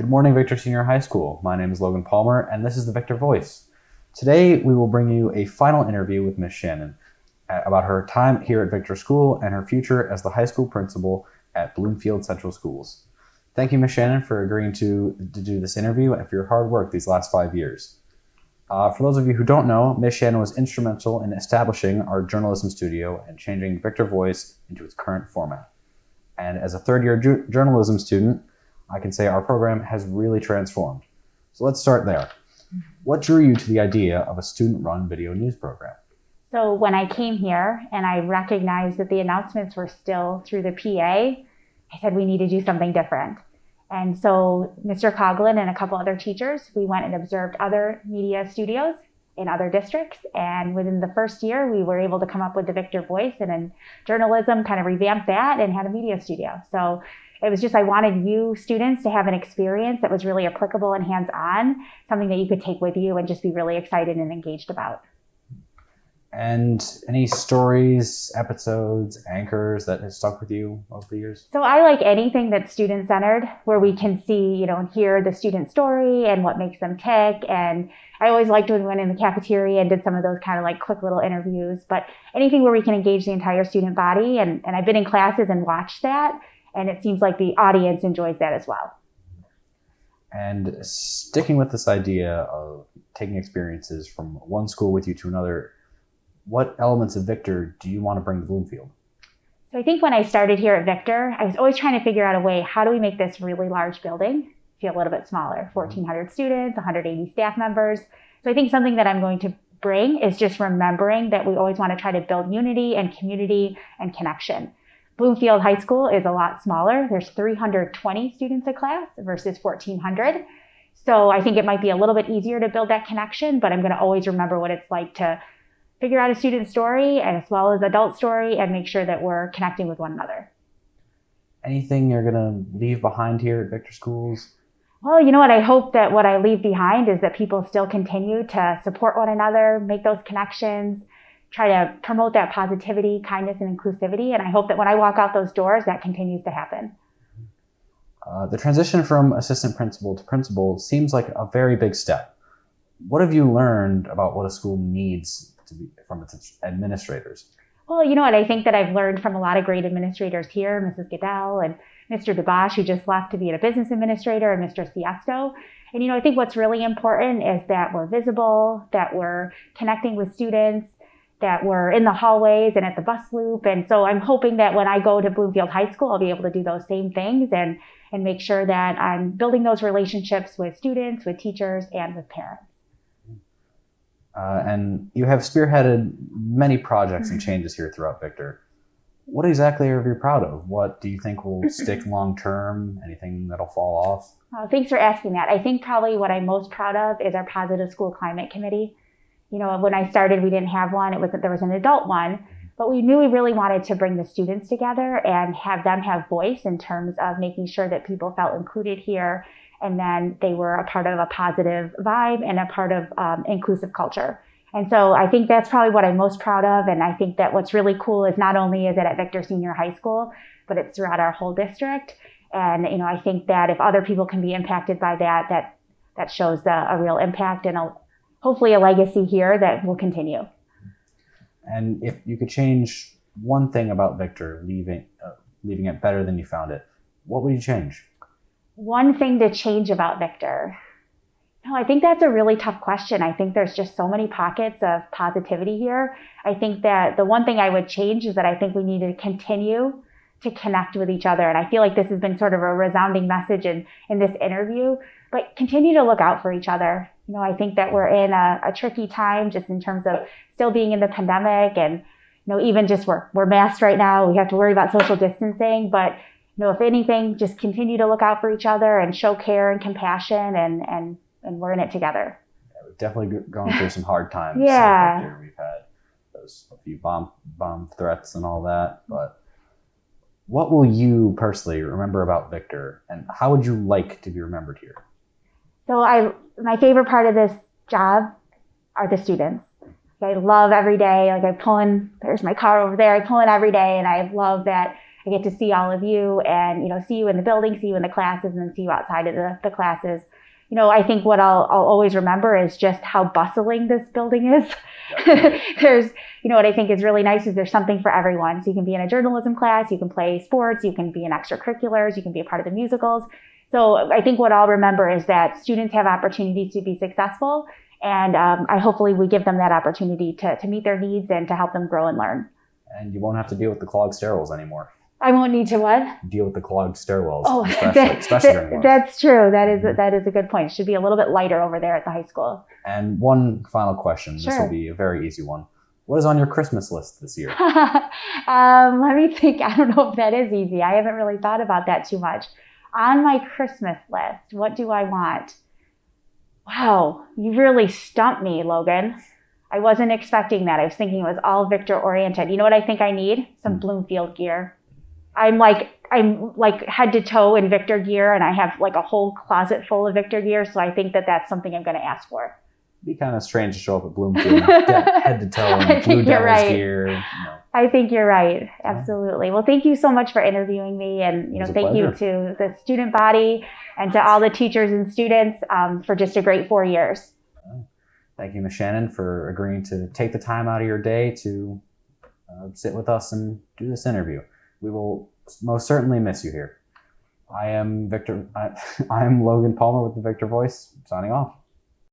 Good morning, Victor Senior High School. My name is Logan Palmer, and this is the Victor Voice. Today, we will bring you a final interview with Miss Shannon about her time here at Victor School and her future as the high school principal at Bloomfield Central Schools. Thank you, Miss Shannon, for agreeing to do this interview and for your hard work these last 5 years. For those of you who don't know, Miss Shannon was instrumental in establishing our journalism studio and changing Victor Voice into its current format. And as a third-year journalism student, I can say our program has really transformed. So let's start there. What drew you to the idea of a student-run video news program? So when I came here and I recognized that the announcements were still through the PA, I said we need to do something different. And so Mr. Coughlin and a couple other teachers, we went and observed other media studios in other districts. And within the first year, we were able to come up with the Victor Voice, and in journalism kind of revamped that and had a media studio. So it was just, I wanted you students to have an experience that was really applicable and hands-on, something that you could take with you and just be really excited and engaged about. And any stories, episodes, anchors that have stuck with you over the years? So I like anything that's student-centered, where we can see, and hear the student story and what makes them tick. And I always liked when we went in the cafeteria and did some of those kind of like quick little interviews, but anything where we can engage the entire student body. And I've been in classes and watched that, and it seems like the audience enjoys that as well. And sticking with this idea of taking experiences from one school with you to another, what elements of Victor do you want to bring to Bloomfield? So I think when I started here at Victor, I was always trying to figure out a way, how do we make this really large building feel a little bit smaller? 1,400 students, 180 staff members. So I think something that I'm going to bring is just remembering that we always want to try to build unity and community and connection. Bloomfield High School is a lot smaller. There's 320 students a class versus 1,400. So I think it might be a little bit easier to build that connection, but I'm going to always remember what it's like to figure out a student story as well as adult story and make sure that we're connecting with one another. Anything you're going to leave behind here at Victor Schools? Well, you know what? I hope that what I leave behind is that people still continue to support one another, make those connections, try to promote that positivity, kindness, and inclusivity. And I hope that when I walk out those doors, that continues to happen. The transition from assistant principal to principal seems like a very big step. What have you learned about what a school needs to be from its administrators? Well, you know what? I think that I've learned from a lot of great administrators here, Mrs. Goodell and Mr. DeBosch, who just left to be a business administrator, and Mr. Siesto. And, I think what's really important is that we're visible, that we're connecting with students, that we're in the hallways and at the bus loop. And so I'm hoping that when I go to Bloomfield High School, I'll be able to do those same things and make sure that I'm building those relationships with students, with teachers, and with parents. And you have spearheaded many projects and changes here throughout Victor. What exactly are you proud of? What do you think will stick long term? Anything that'll fall off? Thanks for asking that. I think probably what I'm most proud of is our Positive School Climate Committee. When I started, we didn't have one. There was an adult one, but we knew we really wanted to bring the students together and have them have voice in terms of making sure that people felt included here, and then they were a part of a positive vibe and a part of inclusive culture. And so I think that's probably what I'm most proud of. And I think that what's really cool is not only is it at Victor Senior High School, but it's throughout our whole district. And, I think that if other people can be impacted by that shows a real impact and hopefully a legacy here that will continue. And if you could change one thing about Victor, leaving it better than you found it, what would you change? One thing to change about Victor? I think that's a really tough question. I think there's just so many pockets of positivity here. I think that the one thing I would change is that I think we need to continue to connect with each other. And I feel like this has been sort of a resounding message in this interview, but continue to look out for each other. I think that we're in a tricky time just in terms of still being in the pandemic, and, even just we're masked right now. We have to worry about social distancing, but if anything, just continue to look out for each other and show care and compassion, and we're in it together. Yeah, we've definitely gone through some hard times. Yeah. We've had a few bomb threats and all that, but what will you personally remember about Victor, and how would you like to be remembered here? So my favorite part of this job are the students. I love every day, there's my car over there, I pull in every day, and I love that I get to see all of you and, see you in the building, see you in the classes, and then see you outside of the classes. I think what I'll always remember is just how bustling this building is. There's, what I think is really nice is there's something for everyone. So you can be in a journalism class, you can play sports, you can be in extracurriculars, you can be a part of the musicals. So I think what I'll remember is that students have opportunities to be successful. And hopefully we give them that opportunity to meet their needs and to help them grow and learn. And you won't have to deal with the clogged stairwells anymore. I won't need to what? Deal with the clogged stairwells. Oh, especially during work. That's true. That is a good point. It should be a little bit lighter over there at the high school. And one final question. Sure. This will be a very easy one. What is on your Christmas list this year? Let me think. I don't know if that is easy. I haven't really thought about that too much. On my Christmas list, what do I want? Wow, you really stumped me, Logan. I wasn't expecting that. I was thinking it was all Victor oriented. You know what I think I need? Some Bloomfield gear. I'm like head to toe in Victor gear, and I have like a whole closet full of Victor gear. So I think that's something I'm going to ask for. It'd be kind of strange to show up at Bloomfield head to toe in Blue Devils gear. I think you're right. Absolutely. Well, thank you so much for interviewing me, and thank you to the student body and to all the teachers and students for just a great 4 years. Thank you, Ms. Shannon, for agreeing to take the time out of your day to sit with us and do this interview. We will most certainly miss you here. I am Logan Palmer with the Victor Voice, signing off.